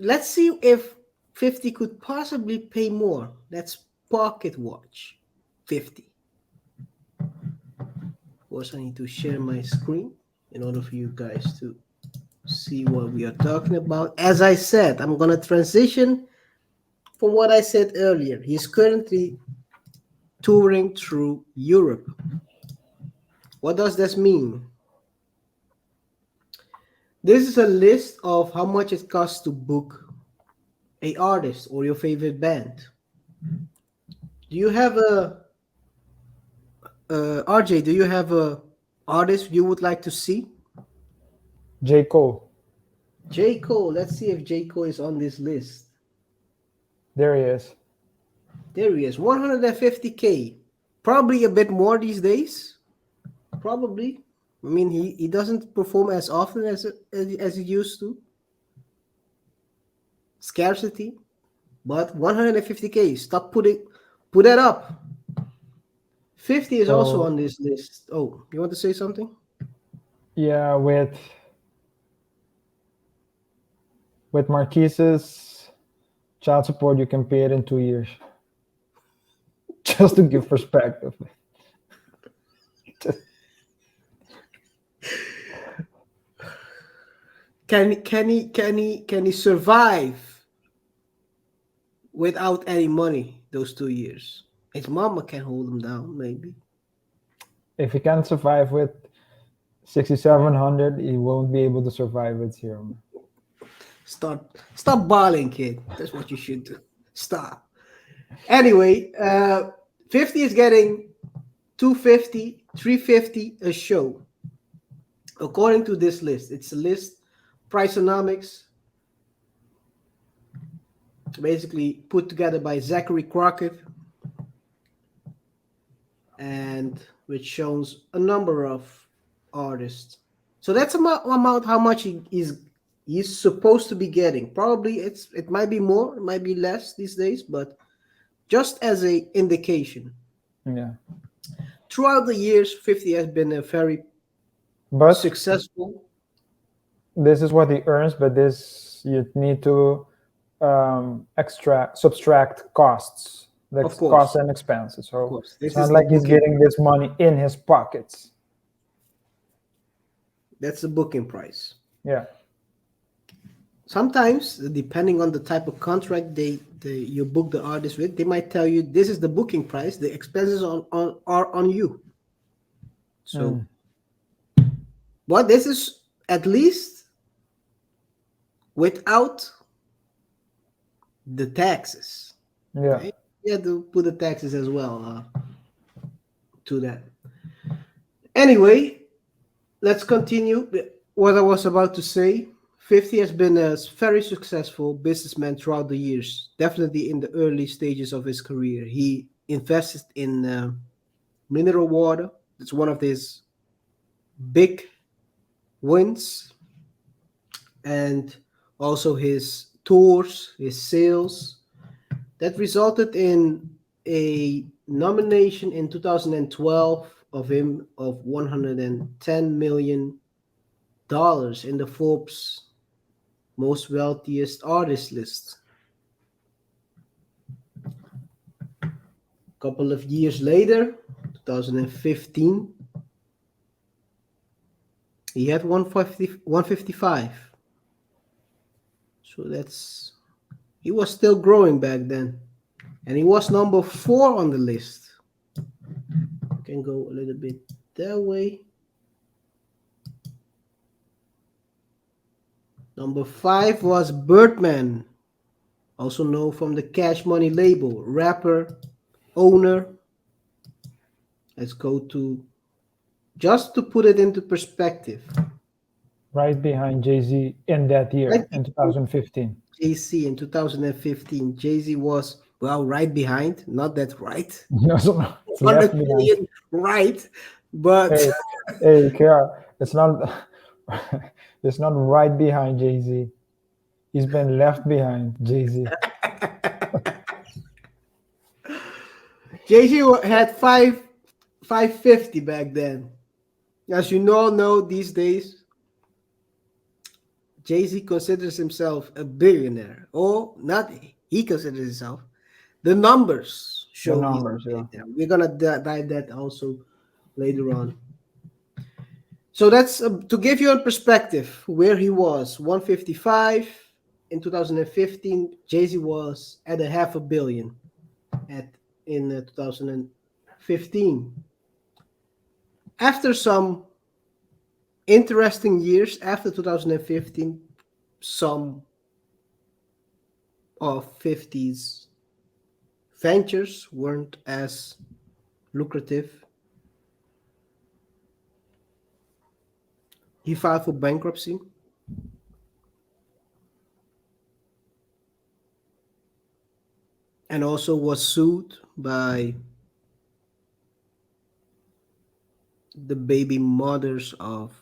let's see if 50 could possibly pay more. Let's pocket watch 50. Of course, I need to share my screen in order for you guys to see what we are talking about. As I said, I'm going to transition from what I said earlier. He's currently touring through Europe. What does this mean? This is a list of how much it costs to book a artist or your favorite band. Do you have a RJ? Do you have a artist you would like to see? J. Cole. J. Cole. Let's see if J. Cole is on this list. There he is. There he is. 150K. Probably a bit more these days. Probably. I mean, he doesn't perform as often as he used to. Scarcity. But 150K. Put that up. 50 is also on this list. Oh, you want to say something? Yeah, with Marquise's child support, you can pay it in 2 years. Just to give perspective. Can he survive without any money those 2 years? His mama can hold him down, maybe. If he can't survive with 6,700, he won't be able to survive with zero. Stop balling, kid. That's what you should do. Stop. Anyway, 50 is getting 250, 350 a show. According to this list, it's a list, Priceonomics, basically put together by Zachary Crockett, and which shows a number of artists. So that's amount how much he's supposed to be getting. Probably it might be more, it might be less these days, but just as a indication. Yeah. Throughout the years, 50 has been a very successful. This is what he earns, but this you need to subtract costs. That's costs and expenses. So it's not like he's getting this money in his pockets. That's the booking price. Yeah. Sometimes, depending on the type of contract you book the artist with, they might tell you this is the booking price. The expenses are on you. So, but this is at least without the taxes. Yeah. Right? You have to put the taxes as well to that. Anyway, let's continue. What I was about to say, 50 has been a very successful businessman throughout the years, definitely in the early stages of his career. He invested in mineral water. It's one of his big wins. And also his tours, his sales. That resulted in a nomination in 2012 of him of $110 million in the Forbes most wealthiest artist list. A couple of years later, 2015, he had 155. So he was still growing back then. And he was number 4 on the list. I can go a little bit that way. Number 5 was Birdman, also known from the Cash Money label, rapper, owner. Let's go to, just to put it into perspective. Right behind Jay-Z in that year, in 2015. Jay-Z in 2015. Jay-Z was, well, right behind. Not that right. No, it's left behind. Right, but... Hey, KaiR, it's not right behind Jay-Z. He's been left behind, Jay-Z. Jay-Z had 550 back then. As you all know, these days, Jay-Z considers himself a billionaire, or not he considers himself. The numbers The show he's a numbers, yeah. billionaire. We're gonna dive that also later on. So that's to give you a perspective where he was 155 in 2015. Jay-Z was at a half a billion at in 2015. After some interesting years after 2015, some of 50's ventures weren't as lucrative. He filed for bankruptcy and also was sued by the baby mothers of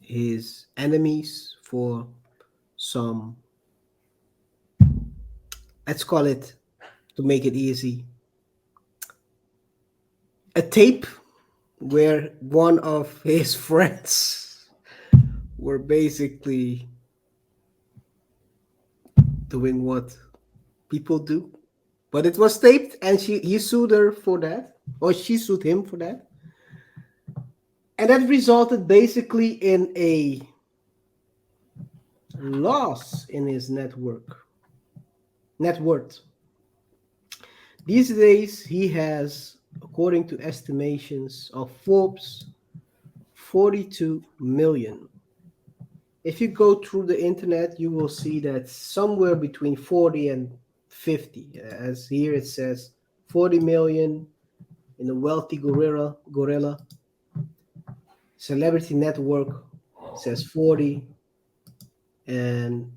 his enemies for some, let's call it, to make it easy, a tape where one of his friends were basically doing what people do. But it was taped, and he sued her for that, or she sued him for that. And that resulted basically in a loss in his net worth. These days, he has, according to estimations of Forbes, 42 million. If you go through the internet, you will see that somewhere between 40 and 50, as here it says 40 million in a wealthy gorilla. Celebrity Network says 40, and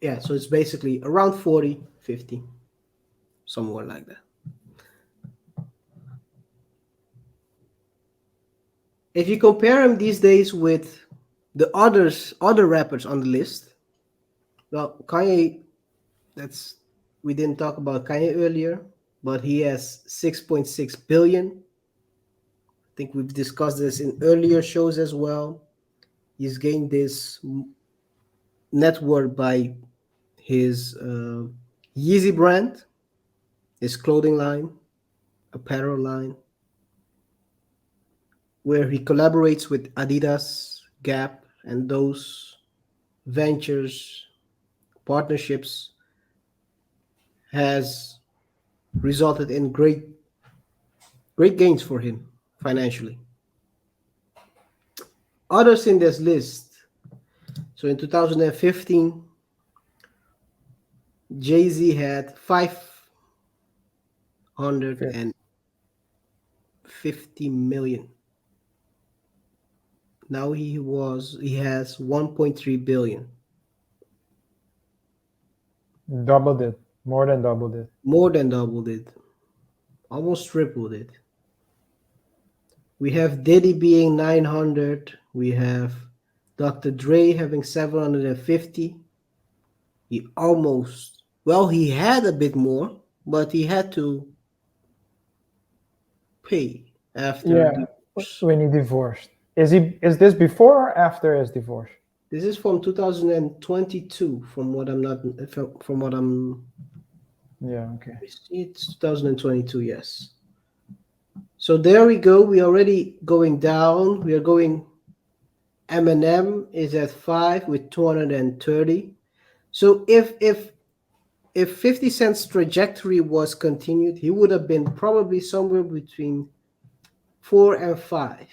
yeah, so it's basically around 40, 50, somewhere like that. If you compare him these days with the other rappers on the list, well, Kanye, that's we didn't talk about Kanye earlier, but he has 6.6 billion. I think we've discussed this in earlier shows as well. He's gained this net worth by his Yeezy brand, his clothing line, apparel line, where he collaborates with Adidas, Gap, and those ventures, partnerships has resulted in great gains for him financially. Others in this list. So in 2015, Jay-Z had 550 million. Now he has 1.3 billion. Doubled it. More than doubled it. More than doubled it. Almost tripled it. We have Diddy being 900. We have Dr. Dre having 750. He he had a bit more, but he had to pay after Yeah. divorce. When he divorced. Is this before or after his divorce? This is from 2022, from what I'm not from what I'm. Yeah, okay. It's 2022, yes. So there we go. We are already going down. We are going. Eminem is at 5 with 230. So if 50 Cent's trajectory was continued, he would have been probably somewhere between 4 and 5,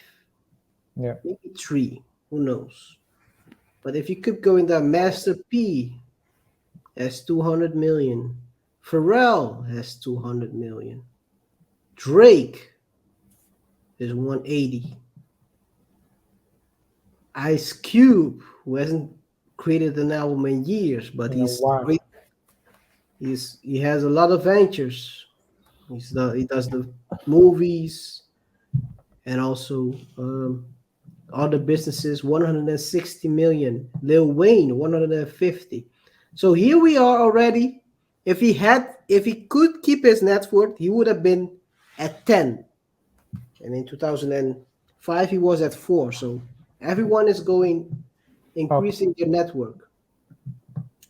Yeah. maybe 3. Who knows? But if you keep going down, Master P has 200 million. Pharrell has 200 million. Drake is 180. Ice Cube, who hasn't created an album in years, but Yeah, wow. he has a lot of ventures. He does the movies and also other businesses. 160 million. Lil Wayne 150. So here we are already. If he could keep his net worth, he would have been at 10. And in 2005 he was at 4. So Everyone is going Up. increasing their network.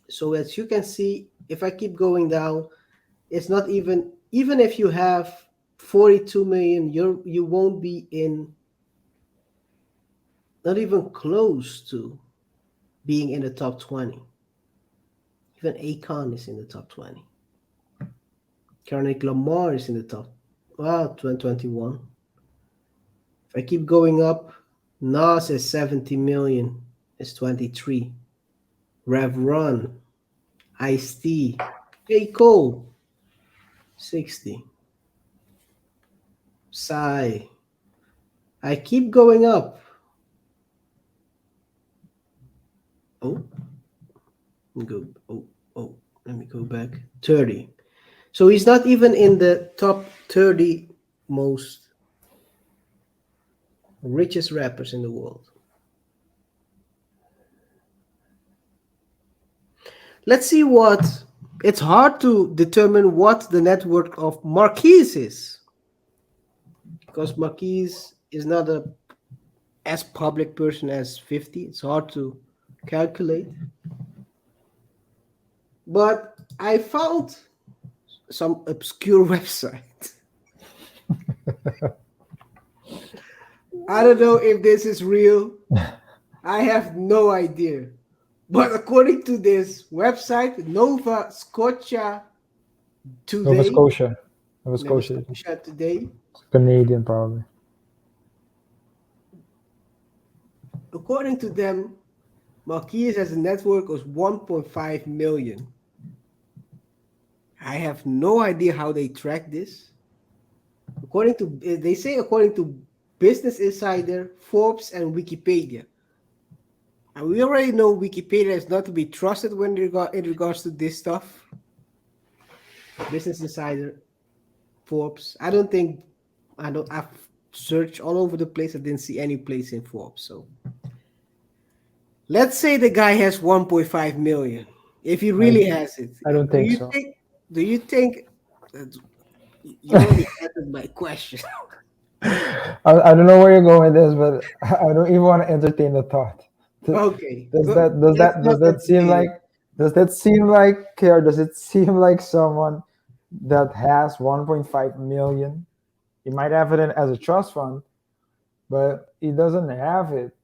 So as you can see, if I keep going down, it's not even if you have 42 million, you won't be in, not even close to being in the top 20. Even Akon is in the top 20. Kendrick Lamar is in the top. Wow, 2021. If I keep going up, Nas is 70 million. It's 23. Rev Run, Ice-T, J. Cole, 60. Psy. I keep going up. Oh, go. Let me go back. 30. So he's not even in the top 30 most richest rappers in the world. Let's see what. It's hard to determine what the net worth of Marquise is, because Marquise is not a as public person as 50. It's hard to calculate. But I found some obscure website. I don't know if this is real. I have no idea. But according to this website, Nova Scotia Nova Today, Scotia. Nova Nova Scotia. Scotia Today, Canadian, probably. according to them, Marquise has a network of 1.5 million. I have no idea how they track this. They say according to Business Insider, Forbes, and Wikipedia. And we already know Wikipedia is not to be trusted when in regards to this stuff. Business Insider, Forbes. I've searched all over the place. I didn't see any place in Forbes. So let's say the guy has 1.5 million. If he really has it, I don't think so. Do you think you already answered my question? I don't know where you're going with this, but I don't even want to entertain the thought. Okay. Does Let's that seem entertain like, KaiR, does it seem like someone that has 1.5 million? He might have it as a trust fund, but he doesn't have it.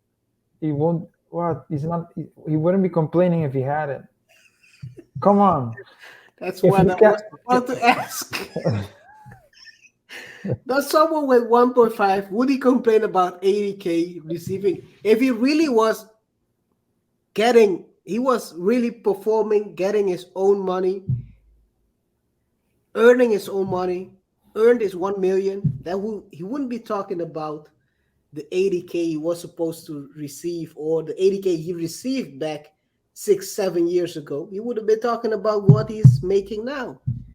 He won't. What? He's not. He wouldn't be complaining if he had it. Come on. That's If what you I can, was about to ask. Does someone with 1.5, would he complain about 80K receiving if he really was he was really performing, getting his own money, earning his own money, earned his 1 million, he wouldn't be talking about the 80K he was supposed to receive, or the 80K he received back 6-7 years ago. He would have been talking about what he's making now.